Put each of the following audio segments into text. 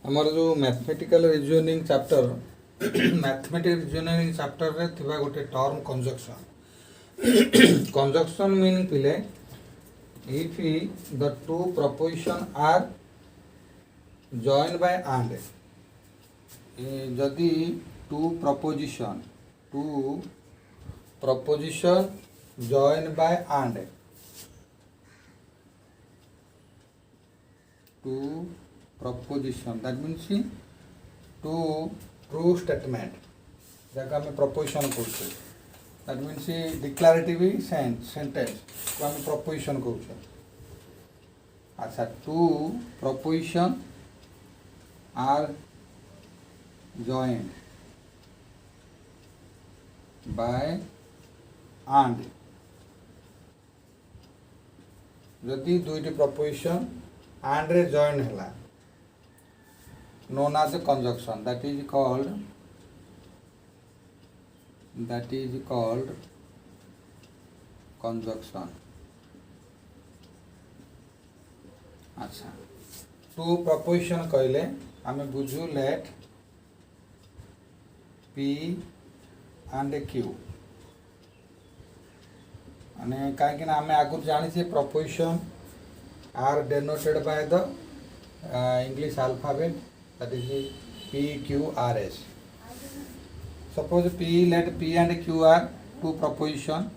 आमर जो mathematical reasoning chapter mathematical reasoning chapter रे थिबा गोटे टर्म कंजक्शन कंजक्शन मीनिंग पिले if the two proposition are joined by and जदि two proposition joined by and two proposition that means two true statement जगह आम preposition कर that means declarative sentence को आम प्रपोजिशन कर अच्छा two proposition are joined by and जदि दुईटी preposition and रे join है known as a conjunction that is called conjunction. अच्छा टू प्रपोजिशन कहले आम बुझू लेट P and Q माने कहीं आम आगुरी जानी proposition are denoted by the English alphabet that is P, Q, R, S. Suppose let P and Q are two proposition.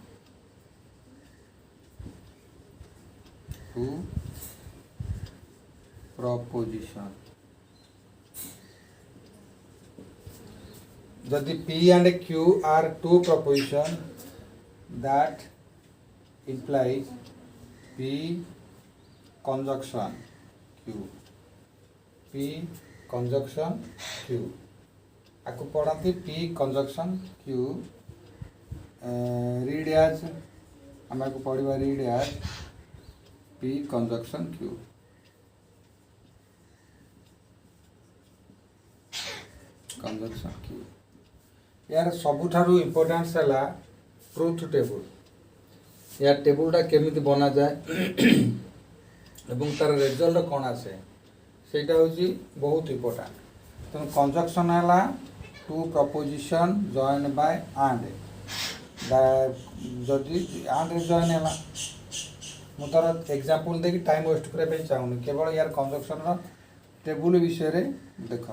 Jodi P and Q are two proposition, that implies P conjunction Q. P conjunction Q. आपको पढ़ाती P conjunction Q. Read as हम आपको पढ़िबा read as P conjunction Q. Conjunction Q. यार सबुठारु importance है truth table. यार टेबलटा केमिति बना जाए एवं तार रिजल्ट कौन आसे सेटा होची बहुत इम्पोर्टेंट. तेणु कंजक्शन है two proposition join by and जदि एंड जॉइन है मुझे तार एग्जांपल देखि टाइम वेस्ट करने चाहूनी केवल यार कंजक्शन टेबुल विषय रे देख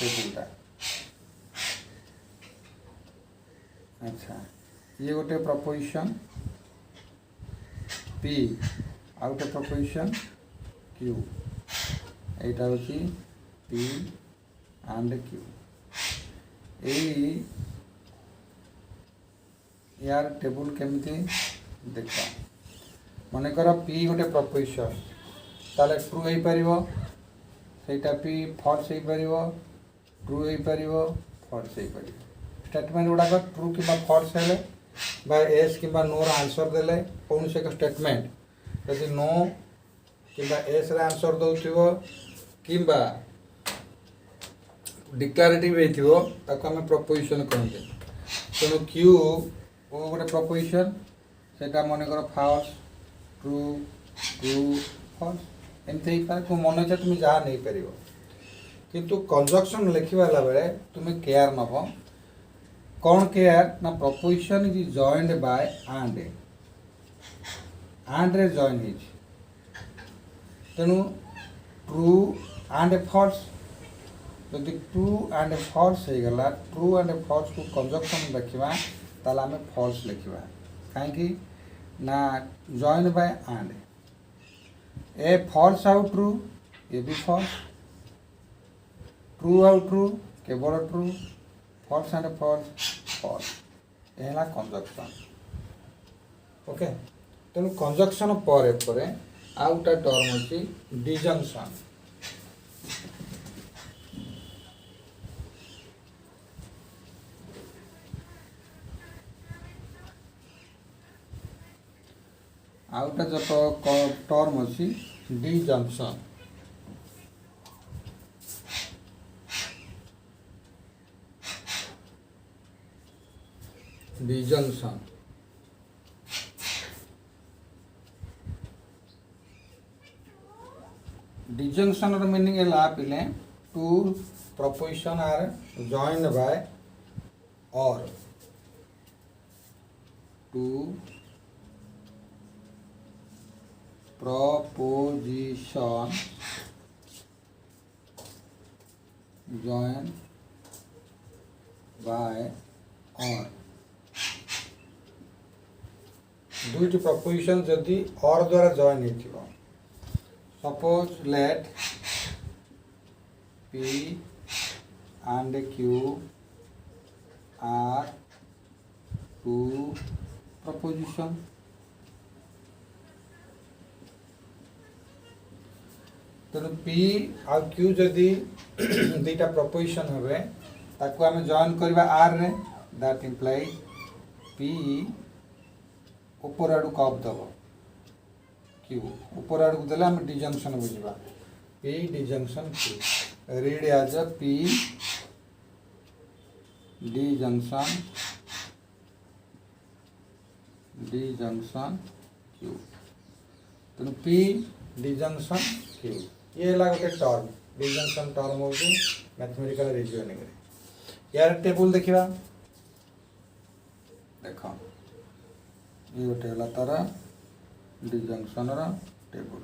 टेबुलटा. अच्छा ये गोटे प्रपोजिशन P आ गोटे प्रपोजिशन Q एटा होची P and Q. यार टेबुल केमती देखा मन कर P गोटे प्रपोजिशन ताले ट्रू हो पारिबो सेटा P फॉल्स हो पारिबो ट्रू हो पारिबो फॉल्स हो पारिबो. स्टेटमेंट गुड़ाक ट्रू कि फॉल्स हेले बाय एस कि नो आंसर देले कौन से स्टेटमेंट जदि नो कि एस रे आंसर दउथिबो किंबा डिक्लारेटिव होइथिबो ताको हम प्रपोजिशन कहते. तेणु क्यू वो गोटे प्रपोजिशन सेटा मन कर फॉल्स ट्रू ट्रू फॉल्स एमती हो पारे. तुम मन इच्छा तुम जहाँ नहीं पार किंतु कंजक्शन लिखा बेले तुम केयर नब कौन केयर ना proposition is joined by and रे जॉइन हो. तेणु ट्रू एंड फॉल्स जदि ट्रू एंड फॉल्स हो गला ट्रू एंड फॉल्स को कंजक्शन लिखा ताल आम फॉल्स लिखा कहीं ना जॉइन बाय एंड ए फॉल्स आउ ट्रू ए भी फॉल्स ट्रू आउ ट्रू केवल true false and false false यह कंजक्शन. ओके तेणु कंजक्शन पर आउ गोटे टर्म अच्छी डिजंक्शन. आउटा जब टर्म अच्छी डिजंक्शन. डिजंक्शन डिजंक्शन मीनिंग है पिले two proposition are joined by or. Two proposition joined by or. दुईटी प्रपोजिशन जदि और द्वारा जॉइन हो, suppose let P and Q are two proposition. तेणु P और Q जदि दुईटा प्रपोजिशन हे ताको आम जॉइन करवा R रे, दैट इम्प्लाई P ऊपर आड़ू कप दब, Q ऊपर आड़ू देले आम डिजंक्शन बुझा, P disjunction Q, read as a P disjunction Q। तेणु P डिजंक्शन Q ये है गोटे टर्म, डिजंक्शन टर्म हो मैथमेटिकल रीजनिंग। यार टेबल देखा, देख ये गोटे है तार डिजंक्शन टेबल,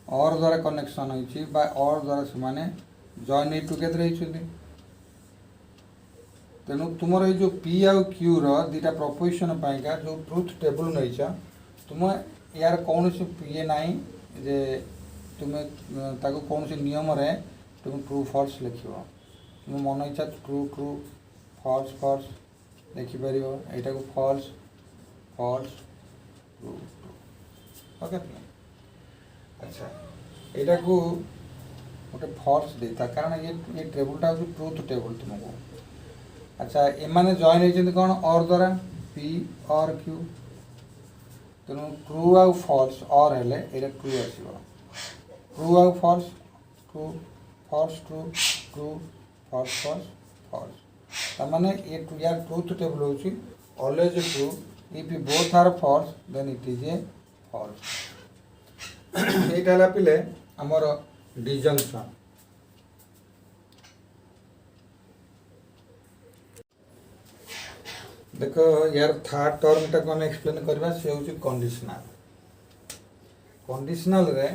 और द्वारा कनेक्शन होती और द्वारा से माने जॉइन टुगेदर होती। तेणु तुम ये जो P आउ Q दुईटा प्रपोजिशन पाइका जो ट्रुथ टेबल नहीं तुम यार कौन ये ना जे तुम्हें ताको कौन सी नियम रे तुम ट्रू फॉल्स लिख, तुम मन इच्छा ट्रू ट्रू फॉल्स फॉल्स लिखिपर, यहाँ को false false true true. Okay, अच्छा यहाँ को गोटे फॉल्स देता कारण ये टेबलटा हूँ ट्रूथ टेबल तुमको। अच्छा एमाने जॉइन होती कौन और द्वारा P और Q, तेणु ट्रू आउ फॉल्स और हेले ये ट्रू आसो, ट्रू आउ false true false true true false false false, तमाने ये यार ट्रूथ टेबल होची always true, if both are false then it is a false. एटा हला पिले हमर डिजंक्शन। देखो यार थर्ड टर्म टा कोन एक्सप्लेन करबा से होची कंडीशनल। कंडीशनल रे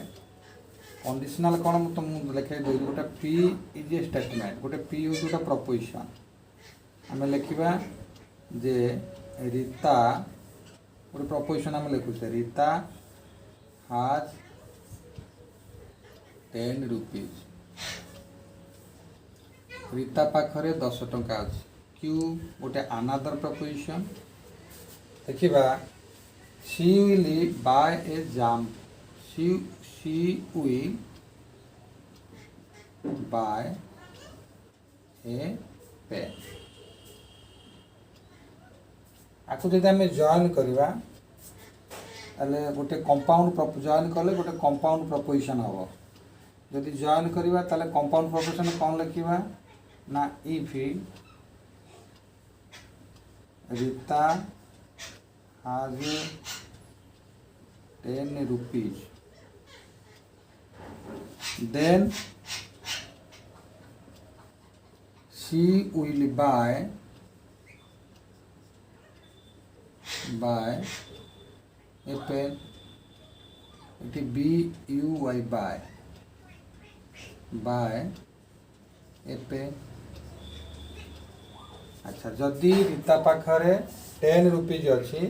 कंडीशनल कोन तुम लिखे दो, गोटे P इज ए स्टेटमेंट, गोटे P होची गोटे प्रपोजिशन। आम लिखा जे रीता गोटे प्रपोजिशन आम लिखुचे रीता हाज 10 रुपीज, रीता पाखरे 10 टंका अच्छी। Q गोटे अनादर प्रपोजिशन देखा she will buy a jam, she will buy a pen. आपको जब आम जॉइन करवा गोटे कंपाउंड जॉइन कले गोटे कंपाउंड प्रपोजिशन हम, जदि जॉइन करवा कंपाउंड प्रपोजिशन कौन लिखा ना if Rita has 10 rupees then she will buy a pen, it is buy buy a pen। अच्छा जदि रीता पाखरे 10 रुपीज अच्छी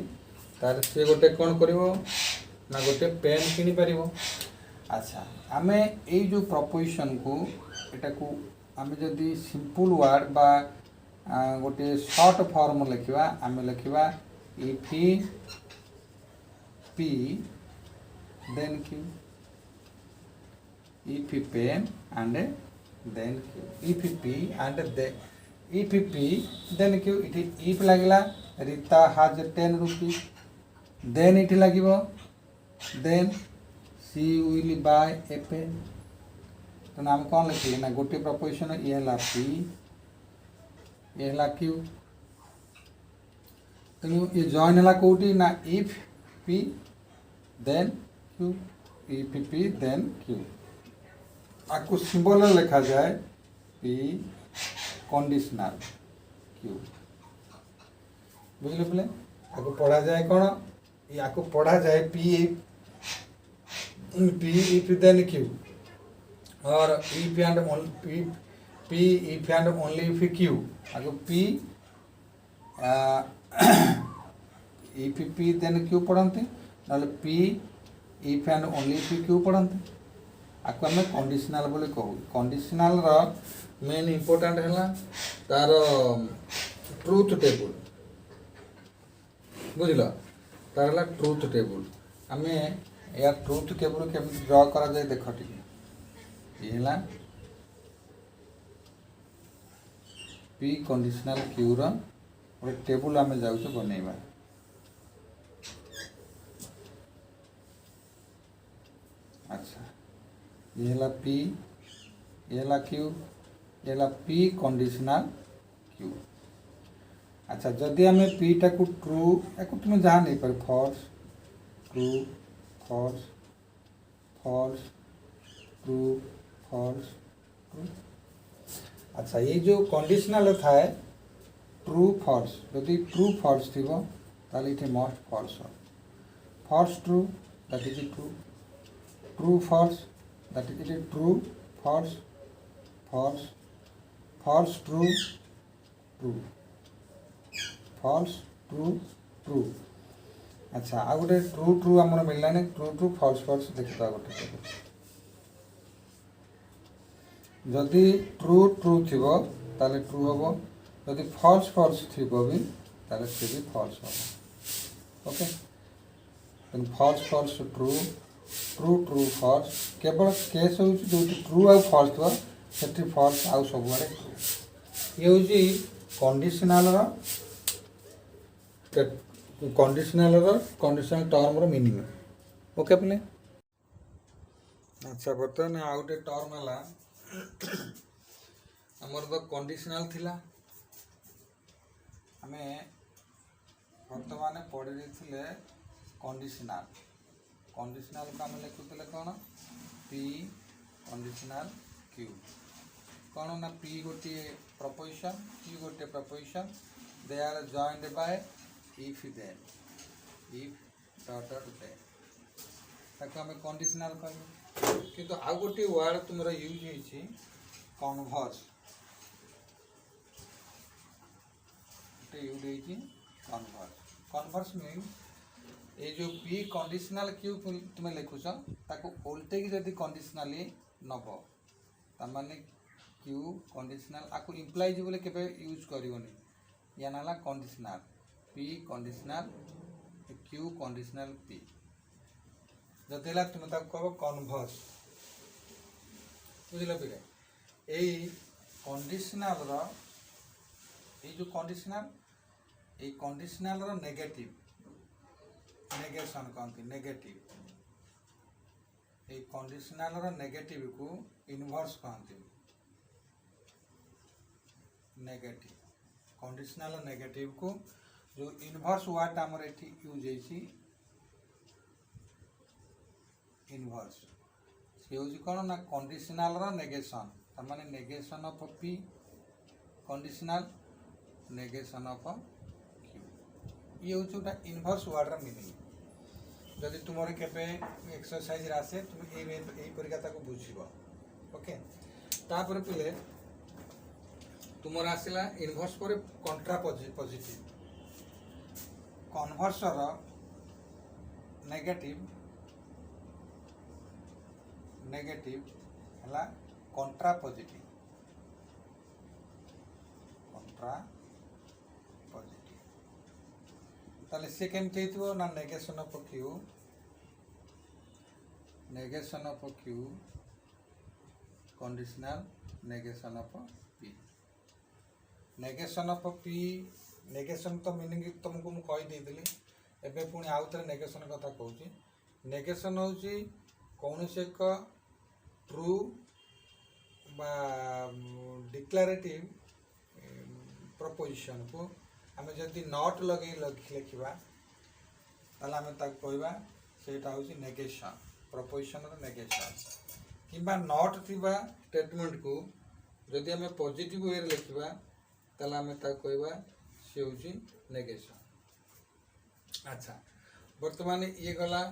तार से गोटे कौन कर ना गोटे पेन किनी पार। अच्छा आम ये जो प्रपोजिशन को एटा को आम जदि सिंपल वर्ड बा गोटे शॉर्ट फॉर्म लिखा आम लिखा if P then Q, if pen and then Q, if P and if P then Q, it if लगला Rita has 10 rupees then it लगिबो then she will buy a pen। तो नाम कौन लिखिले ना गोटे प्रपोजिशन ये हला P ये हला Q, तेणु ये जॉइन हला कोठी ना if P then Q, if P then Q। आपको सिंबल लिखा जाए पी कंडीशनल क्यू बुझल पे आपको पढ़ा जाए कौन या पढ़ा जाए पी इफ देन क्यू और if and P if and only if Q आपको P if P then Q पढ़ते ना P if and only if Q पढ़ते आपको आम कंडीशनल बोली कहू कंडीशनल मेन इम्पोर्टाट है तार ट्रुथ टेबल बुझल तार है ट्रुथ टेबल आम या ट्रुथ टेबल केमी ड्र करा जाए देख टी ये पी कंडीशनल क्यू रे टेबल आम जाऊँ बनइबा अच्छा ये है पी ये है क्यू ये है पी कंडीशनल क्यू अच्छा जदि आम पी टा को ट्रू या तुम जहाँ नहीं पार false true false false true false true अच्छा ये जो कंडीशनल थाए ट्रू फॉल्स जदि ट्रू फॉल्स थी ताले ये must false false true that is true true false that is it true false false false true true false true true अच्छा आ गोटे ट्रू ट्रू आमर मिललानी ट्रू ट्रू फॉल्स फॉल्स देखा गोटे जदि ट्रू ट्रू थी ताले ट्रू हम जदि फॉल्स फॉल्स थी भी ताले से भी फॉल्स हम okay false false true true true false केवल केस हो जो ट्रू आ फॉल्स थो से फॉल्स आउ सब ट्रू ये हूँ conditional conditional term meaning okay पे अच्छा बर्तमान आउ गोटे टर्म है आमर तो कंडीशनल थिला आम बर्तमान पढ़ी देते कंडीशनल कंडीशनल को आम लिखुले कौन पी कंडीशनल क्यू कौन ना पी गोटे प्रपोजिशन क्यू गोटे proposition they are joined by if then if dot dot then ताको आम कंडीशनल कह किंतु आउ गोटे वर्ड तुमर यूज होइछि कन्वर्स गोटे यूज होइछि कन्वर्स कन्वर्स मीन ये जो पी कंडीशनल क्यू तुम्हें लिखुच ताको उल्टे की जदि कंडीशनली नब ताने क्यू कंडीशनल आपको इम्प्लाइज बोले केबे यूज करनी या ना conditional P conditional Q conditional P जदि तुम कह कन्वर्स बुझल पे यही कंडीशनल जो कंडीशनल नेगेटिव नेगेशन कहते नेगेटिव ये कंडीशनल नेगेटिव को इनवर्स कहते नेगेटिव कंडीशनल नेगेटिव को जो इनवर्स वर्ड आमर ये यूज होइछि इनवर्स से हूँ कौन ना कंडीशनल नेगेशन तार negation of P conditional negation of Q ये हूँ गोटा इनवर्स वर्ड मीनिंग जदि तुम केवे एक्सरसाइज आसे तुम यही परीक्षा बुझ ओके तापर पे तुम आसला इनवर्स पर कंट्रा पॉजिटिव कन्वर्सर नेगेटिव नेगेटिव है कंट्रा पॉजिटिव कंट्रा पॉजिटिव ताले से केमती हो ना negation of Q negation of Q conditional negation of P negation of P negation तो मीनिंग तुमको मुझे कहीदेली एवं पुणी आउ थे नेगेशन कथा कहूँ नेगेशन हूँ कौन से एक ट्रू बा डिक्लारेटिव प्रपोजिशन को आम जदि नॉट लगे लिखा आम कहवा से नेगेशन प्रपोजिशन नेगेशन कि नॉट थिबा स्टेटमेंट को जदि आम पॉजिटिव वे लिखा ताले आम कहवा सी हूँ नेगेशन। अच्छा बर्तमान ये गला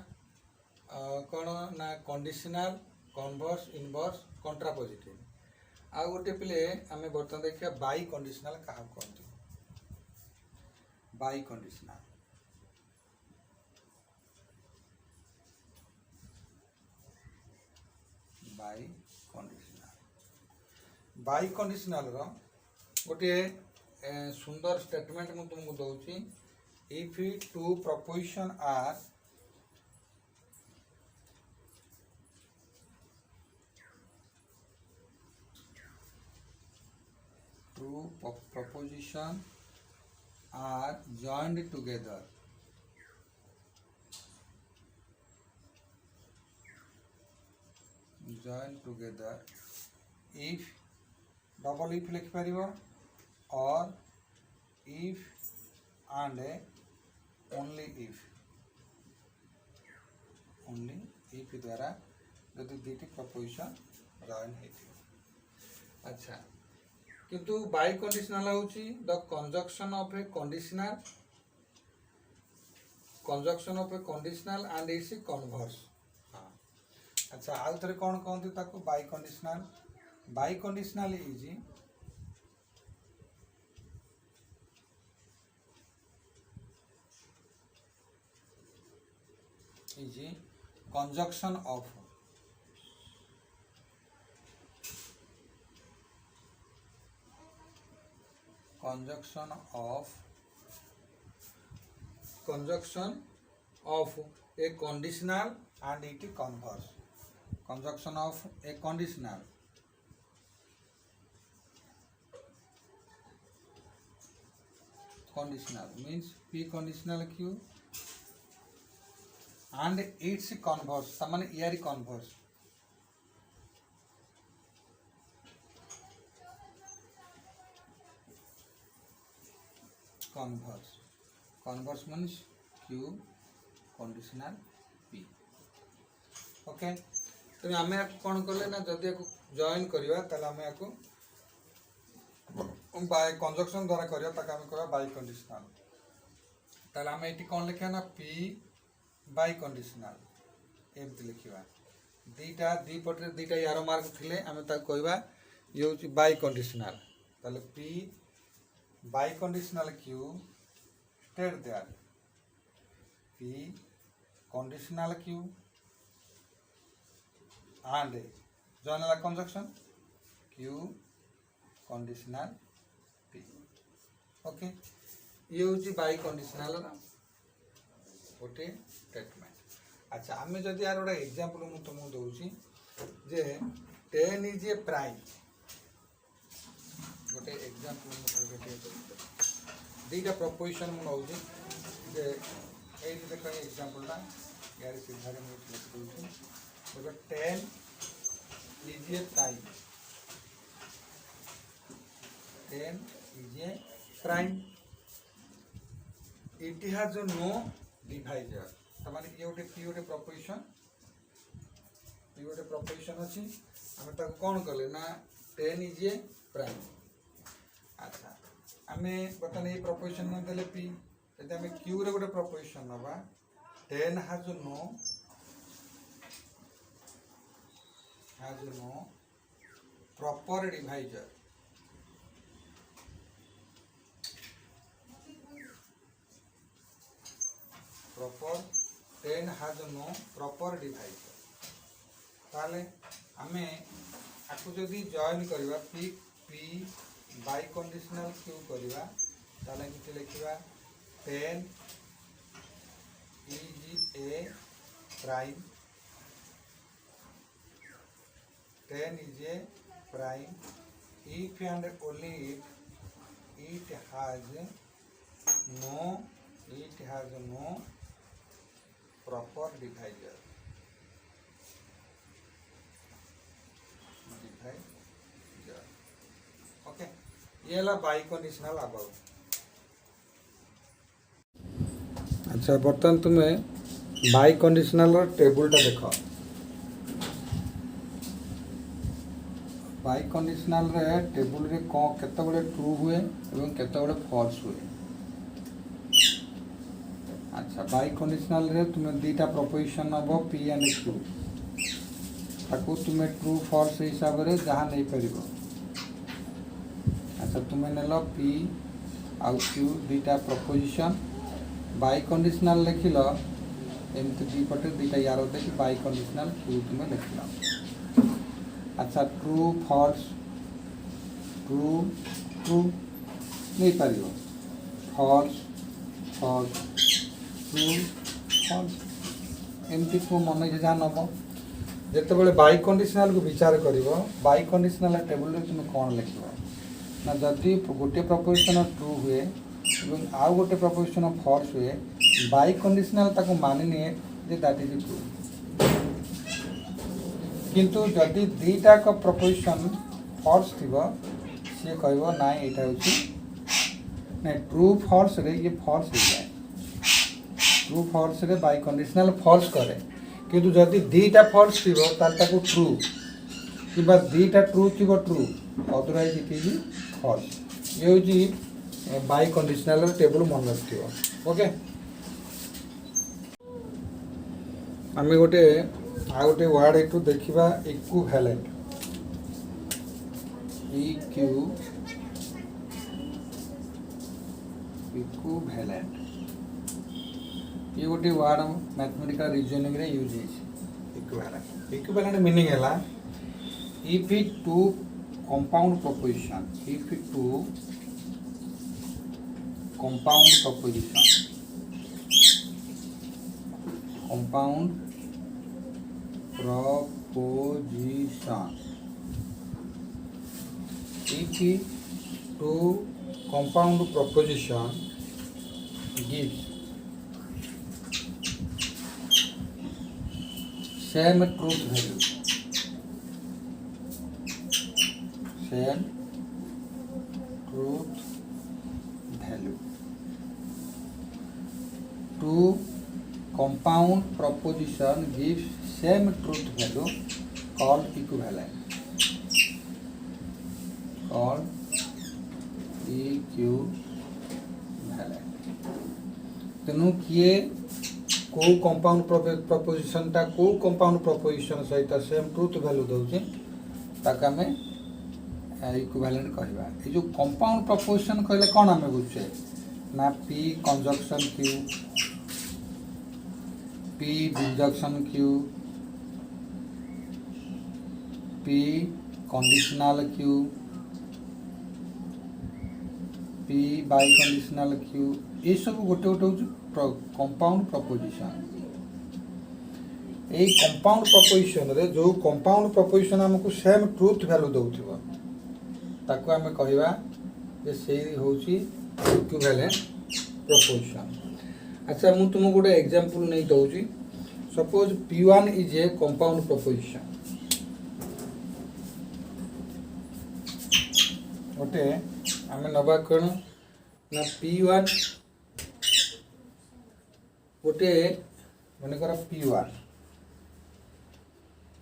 कौन ना कंडीशनल कन्वर्स इनवर्स कंट्रापोजिटिव। आ गोटे पिले आम बर्तमान देखा बाई कंडीशनल क्या कहते बाई कंडीशनल। बाई कंडीशनल गोटे सुंदर स्टेटमेंट मुझे तुमको दूसरी। If two proposition are joined together, if double if लिख पारिबो और if and only if द्वारा यदि दुईटी प्रपोजिशन जॉइन होती। अच्छा किंतु बाई कंडीशनल होची the conjunction of A conditional and it's converse. हाँ अच्छा आउ थे कौन कहते ताको by conditional. By conditional is conjunction of a conditional and it converse। conjunction of a conditional means p conditional q and its converse तामाने यारी converse। converse means q conditional p। Okay तो आम कौन कले ना जदि जॉइन करवा आम bye conjunction द्वारा करवा कह बाई कंडीशनल। ताल आम ये कौन लिखा ना p बाई कंडीशनल एमती लिखा दीटा दी पटे दीटा यार मार्क थे आम कहवा ये हूँ बाई कंडीशनल। ताले p biconditional q state there p conditional q and join the conjunction q conditional p। Okay ये हूँ बाई कंडीशनल गोटे स्टेटमेंट। अच्छा आम जदि यार गोटे एग्जांपल मुझे तुमको दूसरी जे 10 इज ए प्राइम। गोटे एग्जांपल दुईटा प्रपोजिशन मुझे जे ये देख एग्जांपलटा यार सीधा मुझे लिखी दूसरी 10 is a prime। 10 is a prime। It has no divisor। तमाने ये गोटे पी गोटे प्रपोजिशन अच्छी आम कौन कले ना 10 is a prime। अच्छा आम बर्तमान ये प्रपोजिशन में देले पी यदि आम क्यू रे गोटे प्रपोजिशन नवा 10 has no proper divisor। proper 10 has no proper divisor। ताले आमे आपको जदि जॉइन करवा P P by conditional Q करवा ताले किसी लिखा 10 is a prime. 10 is a prime if and only if it has no proper divisor। Okay ये ला बाई कंडीशनल अबाउट। अच्छा बर्तमान तुम्हें बाई कंडीशनल टेबुलटा देख बाई कंडीशनल रे टेबुल रे केते बड़े ट्रू हुए एवं केते बड़े फॉल्स हुए। अच्छा बाई कंडीशनल रे तुम दीटा प्रोपोजिशन नब पी एंड क्यू ताकू तुम ट्रू फॉल्स हिसाब रे जहाँ नहीं परिबो। अच्छा तुम नेल पी आउ क्यू दीटा प्रोपोजिशन बाई कंडीशनल लिखिल एमती दी पटे दीटा यार होते कि बाई कंडीशनल क्यू तुम लिखिल। अच्छा ट्रू फॉल्स ट्रू ट्रू नहीं पारिबो फॉल्स फॉल्स ट्रू फॉल्स एमती को मन जहाँ नब जिते बाई कंडीशनल को विचार कर बाई कंडीशनल टेबुल रे तुम कौन लिख ना जदि गोटे प्रपोजिशन ट्रू हुए और आउ गोटे प्रपोजिशन फॉल्स हुए बाई कंडीशनल ताको मानि निए जे दैट इज ट्रू। किंतु जदि दीटा का प्रपोजिशन फॉल्स थिबो सी कहबो ना एटा होची ना ट्रू फॉल्स रे ये फॉल्स हो जाए। ट्रू फॉल्स रे बाई कंडीशनल फॉल्स करे किंतु जदि दीटा फॉल्स थिबो ताल ताको ट्रू किबा दीटा ट्रू थिबो true otherwise it is false. ये होची बाई कंडीशनल टेबल मन रखियो। ओके आमे गोटे आ गोटे वर्ड एटू देखिबा इक्विवेलेंट इक्विवेलेंट ये गोटे वर्ड मैथमेटिकल रीजनिंग रे यूज है। इक्विवेलेंट मीनिंग हैला if it two compound proposition gives same truth value same truth value two compound proposition gives same truth value called equivalent तेणु किए को कंपाउंड प्रपोजिशन टा को कंपाउंड प्रपोजिशन सहित same truth value दउछि ताका में इक्विवेलेंट कहबा। ए जो कंपाउंड प्रपोजिशन कहले कोन हमें बुझे ना p conjunction q p डिजक्शन q p conditional q p biconditional q ये सब गोटे गोटे हूँ कंपाउंड प्रपोजिशन। यही कंपाउंड प्रपोजिशन रे जो कंपाउंड प्रपोजिशन हमको सेम ट्रुथ वैल्यू दउथिबो ताको हमें कहबा जे सेही होची इक्विवेलेंट प्रपोजिशन। अच्छा मु तुमको गोटे एग्जांपल नहीं दउची suppose p1 is a compound proposition गोटे हमें नबा कण ना p1 गोटे मन कर p1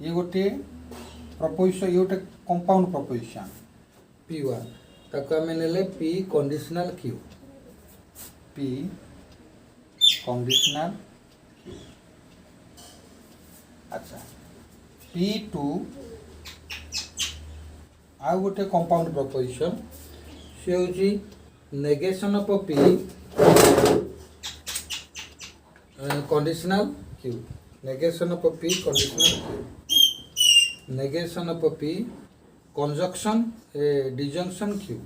ये गोटे प्रपोजिशन ये गोटे कंपाउंड प्रपोजिशन p1 ताको हमें नेले p conditional q p conditional q। अच्छा p2 आ गोटे कंपाउंड प्रपोजिशन से होची negation of p conditional q negation of p conditional q negation of p conjunction disjunction q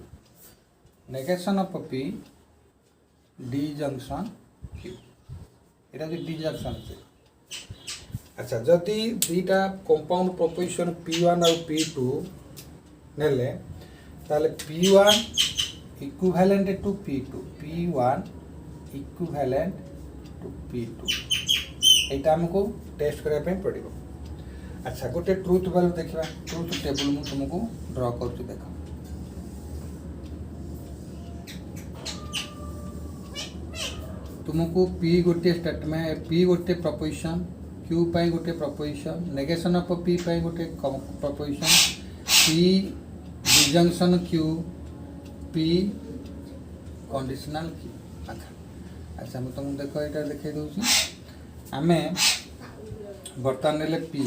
negation of p disjunction q एटा जो disjunction से। अच्छा जदि दीटा compound preposition p1 और p2 नेले ताले p1 equivalent to p2 p1 equivalent to p2 एटा हमको test करने पे पड़िबो। अच्छा गोटे ट्रुथ वैल्यू देखिबा ट्रुथ टेबल मु तुमको ड्रा करछु देखो तुमको p गोटे स्टेटमेंट p गोटे प्रपोजिशन q पाई गोटे प्रपोजिशन नेगेशन ऑफ p पाई गोटे preposition P disjunction Q, P conditional Q। अच्छा मैं तुमको देखो ये देखे दूसरी आम बर्तमान ने P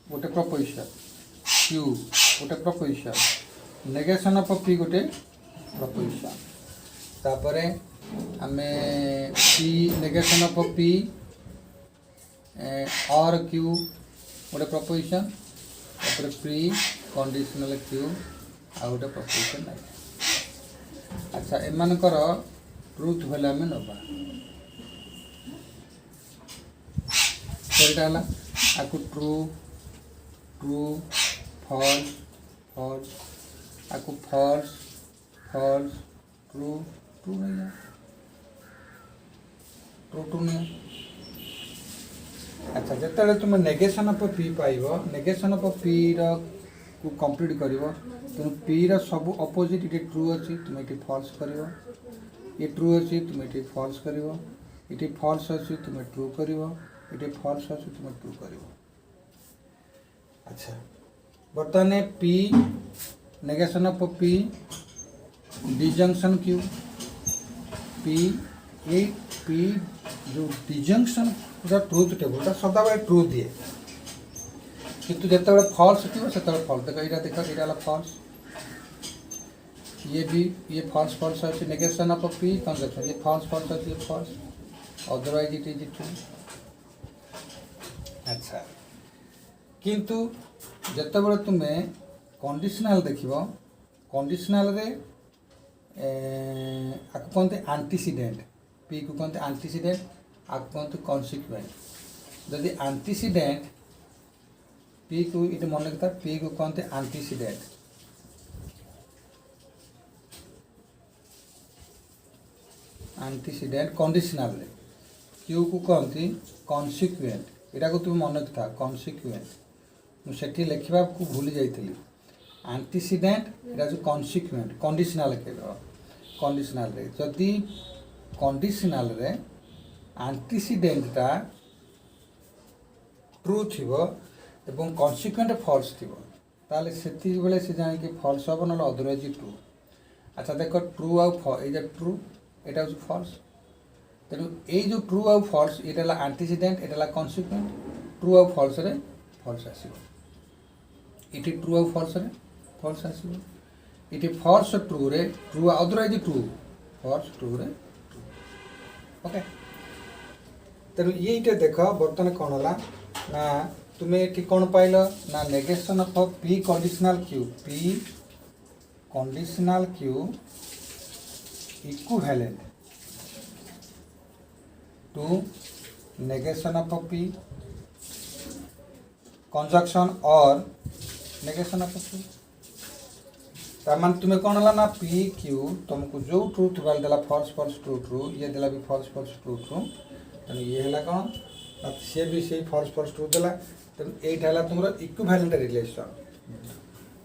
गोटे प्रपोजिशन, Q गोटे प्रपोजिशन, नेगेशन ऑफ P गोटे प्रपोजिशन, तापर आम P नेगेशन ऑफ P और Q गोटे प्रपोजिशन, तापर प्री कंडीशनल Q आ गोटे प्रपोजिशन। अच्छा एमानकर ट्रुथ वैल्यू आम नवा कईटा है आपको ट्रू ट्रू फॉल्स फॉल्स, आपको फॉल्स फॉल्स ट्रू ट्रू नहीं ट्रू ट्रू नहीं। अच्छा जिते तुम नेगेशन ऑफ P पाइब, नेगेशन ऑफ P को कंप्लीट कर तेणु P सब अपोजिट ये ट्रू अच्छी तुम ये फॉल्स कर, ये ट्रू अच्छी तुम ये फॉल्स कर, ये फॉल्स अच्छी तुम ट्रू कर, ये फॉल्स अच्छी तुम ट्रू कर। अच्छा बर्तमान P negation of P disjunction Q, P ये P जो डिजंक्शन ट्रूथ टेबल सदा बेले ट्रू दिए किंतु जिते फॉल्स थी से फॉल्स। देख ये देख ये फॉल्स, ये भी ये फॉल्स फॉल्स अच्छे नेगेशन ऑफ P कंजक्शन, ये फॉल्स फॉल्स अच्छे, ये false, otherwise it is true. अच्छा किंतु जिते बड़े तुम्हें कंडीशनल देख, कंडीशनल रे आपको कहते एंटीसीडेंट, P को कहते एंटीसीडेंट, आपको कहते कॉन्सिक्वेंट। जदि एंटीसीडेंट P को ये मन रखता, P को कहते एंटीसीडेंट, एंटीसीडेंट कंडीशनल रे, Q को कहते कॉन्सिक्वेंट, यहाँ को तुम मन रखता कॉन्सिक्वेंट। मुझे लिखा को भूली जाइली एंटीसीडेंट यहाँ जो कॉन्सिक्वेंट कंडीशनल के कंडीशनल रे, जदि कंडीशनल रे एंटीसीडेंटा ट्रू थी एवं कॉन्सिक्वेंट फॉल्स थी ताले सेति बेले से जान कि फॉल्स हम ना अदरवाइज ट्रू। अच्छा देख ट्रू आउ ये ट्रू यहाँ हूँ फॉल्स, तेणु ये जो ट्रू आउ फॉल्स ये एंटीसीडेंट ये कॉन्सिक्वेंट, ट्रू आउ फॉल्स रे फॉल्स आसो, ये ट्रू आउ फॉल्स रे फॉल्स आसो, ये फॉल्स ट्रू रे true otherwise true false true रे ट्रू। ओके तेणु ये देख बर्तमान कौन है ना तुम्हें ये कौन पाइल ना negation of P conditional Q, P conditional Q equivalent to negation of P conjunction और नेगेशन ऑफ Q। तार तुम्हें कौन है ना P Q तुमको जो ट्रूथ वैल्यू देला फॉल्स फॉल्स ट्रू ट्रू, ये देला भी फॉल्स फॉल्स ट्रू ट्रू, तेणु ये है कौन सी भी से फॉल्स फॉल्स ट्रू देला, तेणु यहाँ तुम इक्विवेलेंट रिलेशन।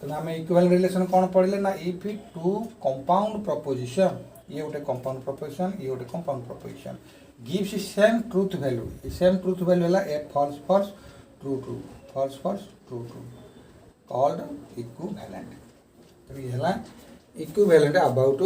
तेणु आम इक्विवेलेंट रिलेशन कौन पढ़ले ना इफ टू कंपाउंड प्रपोजिशन, ये गोटे कंपाउंड प्रपोजिशन ये गोटे compound proposition gives same truth value, same truth value है a false false true true false false true true called equivalent. तो ये है इक्विवेलेंट अबाउट